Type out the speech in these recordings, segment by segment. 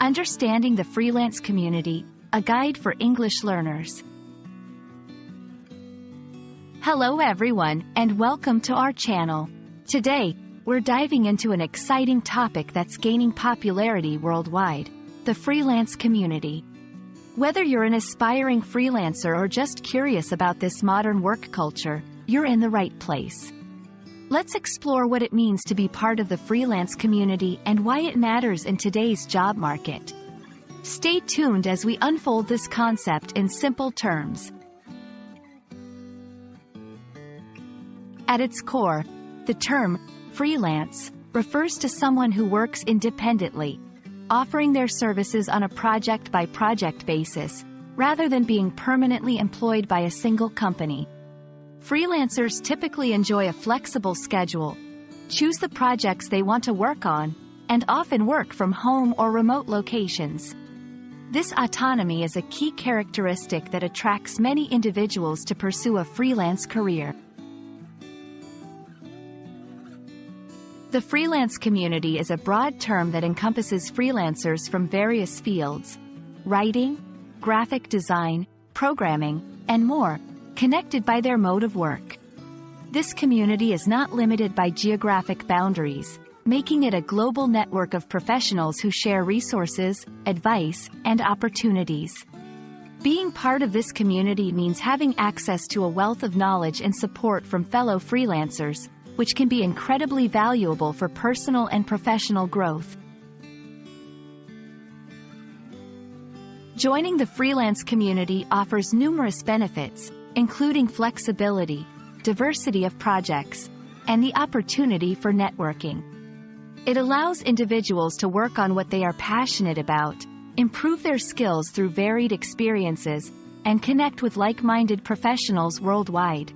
Understanding the Freelance Community, a guide for English learners. Hello everyone, and welcome to our channel. Today, we're diving into an exciting topic that's gaining popularity worldwide, the freelance community. Whether you're an aspiring freelancer or just curious about this modern work culture, you're in the right place. Let's explore what it means to be part of the freelance community and why it matters in today's job market. Stay tuned as we unfold this concept in simple terms. At its core, the term freelance refers to someone who works independently, offering their services on a project-by-project basis, rather than being permanently employed by a single company. Freelancers typically enjoy a flexible schedule, choose the projects they want to work on, and often work from home or remote locations. This autonomy is a key characteristic that attracts many individuals to pursue a freelance career. The freelance community is a broad term that encompasses freelancers from various fields: writing, graphic design, programming, and more, connected by their mode of work. This community is not limited by geographic boundaries, making it a global network of professionals who share resources, advice, and opportunities. Being part of this community means having access to a wealth of knowledge and support from fellow freelancers, which can be incredibly valuable for personal and professional growth. Joining the freelance community offers numerous benefits, including flexibility, diversity of projects, and the opportunity for networking. It allows individuals to work on what they are passionate about, improve their skills through varied experiences, and connect with like-minded professionals worldwide.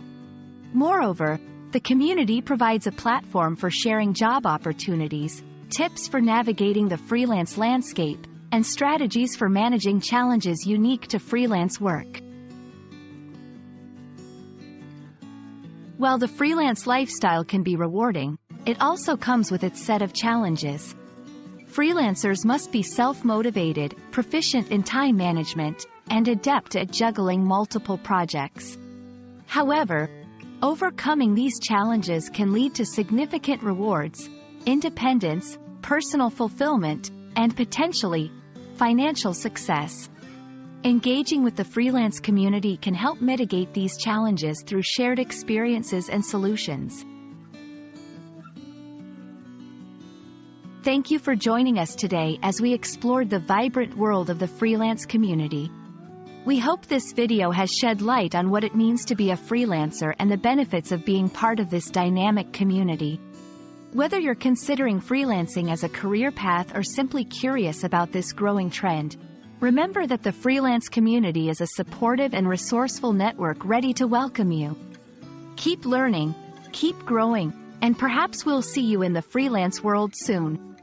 Moreover, the community provides a platform for sharing job opportunities, tips for navigating the freelance landscape, and strategies for managing challenges unique to freelance work. While the freelance lifestyle can be rewarding, it also comes with its set of challenges. Freelancers must be self-motivated, proficient in time management, and adept at juggling multiple projects. However, overcoming these challenges can lead to significant rewards, independence, personal fulfillment, and potentially, financial success. Engaging with the freelance community can help mitigate these challenges through shared experiences and solutions. Thank you for joining us today as we explored the vibrant world of the freelance community. We hope this video has shed light on what it means to be a freelancer and the benefits of being part of this dynamic community. Whether you're considering freelancing as a career path or simply curious about this growing trend, remember that the freelance community is a supportive and resourceful network ready to welcome you. Keep learning, keep growing, and perhaps we'll see you in the freelance world soon.